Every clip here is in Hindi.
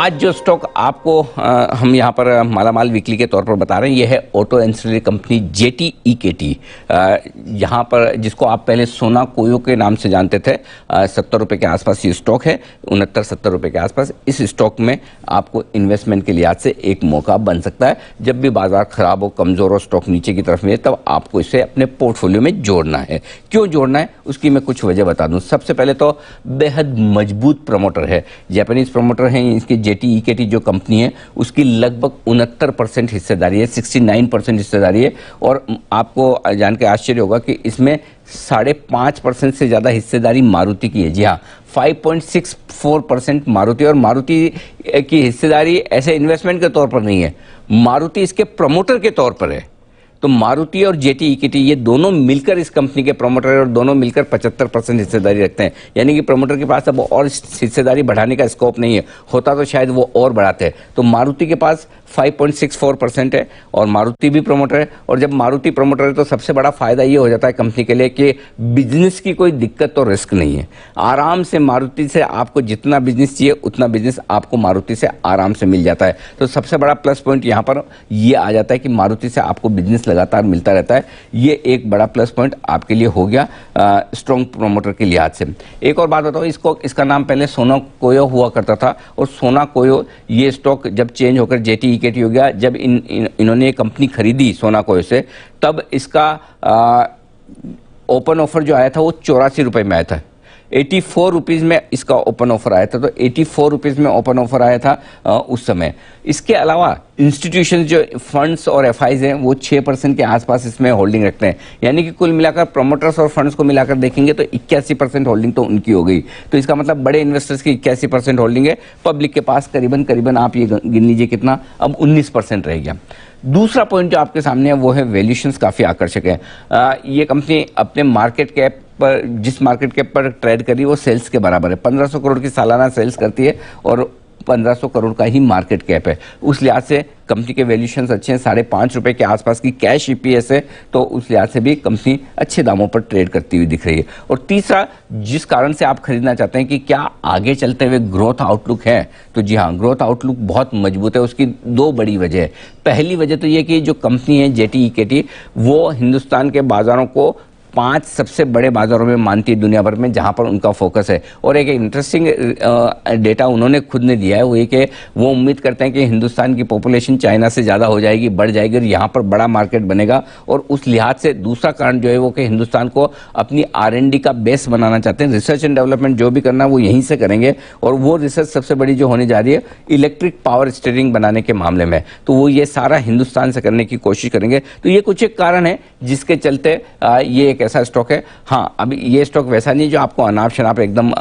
आज जो स्टॉक आपको हम यहाँ पर मालामाल वीकली के तौर पर बता रहे हैं, ये है ऑटो एंसिलरी कंपनी जेटी ईकेटी। यहाँ पर जिसको आप पहले सोना कोयो के नाम से जानते थे। 70 रुपये के आसपास ये स्टॉक है, 69-70 रुपये के आसपास। इस स्टॉक में आपको इन्वेस्टमेंट के लिहाज से एक मौका बन सकता है। जब भी बाजार खराब हो, कमज़ोर हो, स्टॉक नीचे की तरफ में, तब आपको इसे अपने पोर्टफोलियो में जोड़ना है। क्यों जोड़ना है उसकी मैं कुछ वजह बता दूँ। सबसे पहले तो बेहद मजबूत प्रमोटर है, जापानीज प्रमोटर हैं। इसकी जेटी ईकेटी जो कंपनी है उसकी लगभग 69% हिस्सेदारी है, 69% हिस्सेदारी है। और आपको जान के आश्चर्य होगा कि इसमें 5.5% से ज़्यादा हिस्सेदारी मारुति की है। जी हाँ, 5.64% मारुति। और मारुति की हिस्सेदारी ऐसे इन्वेस्टमेंट के तौर पर नहीं है, मारुति इसके प्रमोटर के तौर पर है। तो मारुति और जेटी ईकेटी ये दोनों मिलकर इस कंपनी के प्रमोटर है और दोनों मिलकर 75% हिस्सेदारी रखते हैं। यानी कि प्रमोटर के पास अब और हिस्सेदारी बढ़ाने का स्कोप नहीं है, होता तो शायद वो और बढ़ाते हैं। तो मारुति के पास 5.64% है और मारुति भी प्रमोटर है। और जब मारुति प्रमोटर है तो सबसे बड़ा फायदा ये हो जाता है कंपनी के लिए कि बिजनेस की कोई दिक्कत और रिस्क नहीं है। आराम से मारुति से आपको जितना बिजनेस चाहिए उतना बिजनेस आपको मारुति से आराम से मिल जाता है। तो सबसे बड़ा प्लस पॉइंट यहाँ पर ये आ जाता है कि मारुति से आपको बिजनेस लगातार मिलता रहता है। ये एक बड़ा प्लस पॉइंट आपके लिए हो गया स्ट्रॉन्ग प्रमोटर के लिहाज से। एक और बात बताओ, इसका नाम पहले सोना कोयो हुआ करता था और सोना कोयो ये स्टॉक जब चेंज होकर जेटी ईकेटी हो गया, जब इन्होंने ये कंपनी खरीदी सोना कोयो से, तब इसका ओपन ऑफर जो आया था वो 84 रुपये में आया था। 84 रुपीज़ में इसका ओपन ऑफर आया था। तो 84 रुपीज़ में ओपन ऑफर आया था उस समय। इसके अलावा इंस्टीट्यूशन जो फंड्स और एफआईज हैं वो 6% के आसपास इसमें होल्डिंग रखते हैं। यानी कि कुल मिलाकर प्रमोटर्स और फंड्स को मिलाकर देखेंगे तो 81% होल्डिंग तो उनकी हो गई। तो इसका मतलब बड़े इन्वेस्टर्स की 81% होल्डिंग है। पब्लिक के पास करीबन आप ये गिन लीजिए कितना, अब 19% रह गया। दूसरा पॉइंट जो आपके सामने है वो है वैल्यूएशंस काफ़ी आकर्षक है। ये कंपनी अपने मार्केट कैप पर, जिस मार्केट कैप पर ट्रेड करी वो सेल्स के बराबर है। 1500 करोड़ की सालाना सेल्स करती है और 1500 करोड़ का ही मार्केट कैप है। उस लिहाज से कंपनी के वैल्यूएशंस अच्छे हैं। 5.5 रुपये के आसपास की कैश ईपीएस है। तो उस लिहाज से भी कंपनी अच्छे दामों पर ट्रेड करती हुई दिख रही है। और तीसरा, जिस कारण से आप खरीदना चाहते हैं कि क्या आगे चलते हुए ग्रोथ आउटलुक है, तो जी हाँ, ग्रोथ आउटलुक बहुत मजबूत है। उसकी दो बड़ी वजह है। पहली वजह तो ये कि जो कंपनी है जेटी ईकेटी वो हिंदुस्तान के बाजारों को 5 सबसे बड़े बाजारों में मानती है दुनिया भर में, जहां पर उनका फोकस है। और एक इंटरेस्टिंग डेटा उन्होंने खुद ने दिया है, वो ये कि वो उम्मीद करते हैं कि हिंदुस्तान की पॉपुलेशन चाइना से ज़्यादा हो जाएगी, बढ़ जाएगी और यहाँ पर बड़ा मार्केट बनेगा। और उस लिहाज से दूसरा कारण जो है वो कि हिंदुस्तान को अपनी R&D का बेस बनाना चाहते हैं। रिसर्च एंड डेवलपमेंट जो भी करना है वो यहीं से करेंगे। और वो रिसर्च सबसे बड़ी जो होने जा रही है इलेक्ट्रिक पावर स्टीयरिंग बनाने के मामले में, तो वो ये सारा हिंदुस्तान से करने की कोशिश करेंगे। तो ये कुछ एक कारण है जिसके चलते ये एक ऐसा स्टॉक है। हाँ, अभी ये स्टॉक वैसा नहीं जो आपको अनाप शनाप एकदम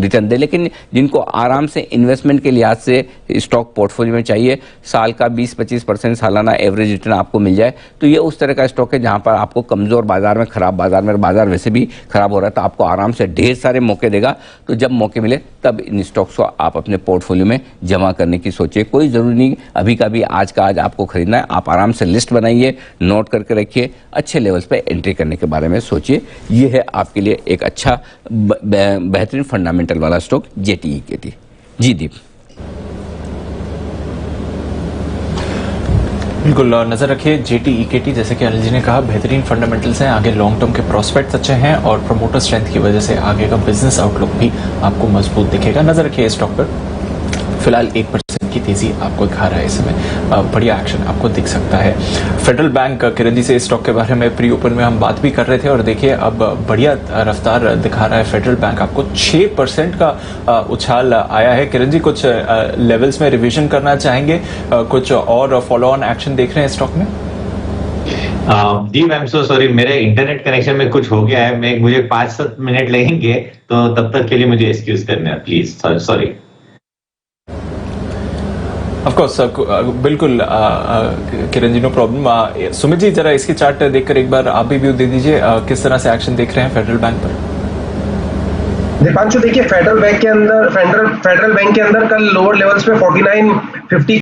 रिटर्न दे, लेकिन जिनको आराम से इन्वेस्टमेंट के लिहाज से स्टॉक पोर्टफोलियो में चाहिए, साल का 20-25% सालाना एवरेज रिटर्न आपको मिल जाए, तो ये उस तरह का स्टॉक है जहां पर आपको कमजोर बाजार में, खराब बाजार में, बाजार वैसे भी खराब हो रहा है, तो आपको आराम से ढेर सारे मौके देगा। तो जब मौके मिले तब इन स्टॉक्स को आप अपने पोर्टफोलियो में जमा करने की सोचिए। कोई जरूरी नहीं अभी का भी आज का आज आपको खरीदना है। आप आराम से लिस्ट बनाइए, नोट करके रखिए, अच्छे लेवल्स पे एंट्री करने के बारे में सोचिए। ये है आपके लिए एक अच्छा बेहतरीन फंडामेंटल वाला स्टॉक जेटी ईकेटी। जी दीप। बिल्कुल नजर रखिए जेटी ईकेटी, जैसे कि अनिल जी ने कहा, बेहतरीन फंडामेंटल्स हैं, आगे लॉन्ग टर्म के प्रोस्पेक्ट्स अच्छे हैं और प्रमोटर स्ट्रेंथ की वजह से आगे का बिजनेस आउटलुक भी आपको मजबूत दिखेगा। नजर रखिए इस स्टॉक पर। फिलहाल 1% की तेजी आपको दिखा रहा है इस समय, बढ़िया एक्शन आपको दिख सकता है। फेडरल बैंक किरण जी से इस स्टॉक के बारे में प्री ओपन में हम बात भी कर रहे थे और देखिए अब बढ़िया रफ्तार दिखा रहा है फेडरल बैंक आपको। 6% का उछाल आया है। किरण जी, कुछ लेवल्स में रिवीजन करना चाहेंगे, कुछ और फॉलो ऑन एक्शन देख रहे हैं स्टॉक में? जी मैम, सो सॉरी, मेरे इंटरनेट कनेक्शन में कुछ हो गया है। मुझे 5-7 मिनट लगेंगे, तो तब तक के लिए मुझे एक्सक्यूज करना है प्लीज, सॉरी। ऑफ कोर्स, बिल्कुल किरण जी, नो प्रॉब्लम। सुमित जी, जरा इसकी चार्ट देखकर एक बार आप भी व्यू दे दीजिए, किस तरह से एक्शन देख रहे हैं फेडरल बैंक पर? दीपांशु, देखिए फेडरल बैंक के अंदर कल लोअर लेवल्स पे 49.50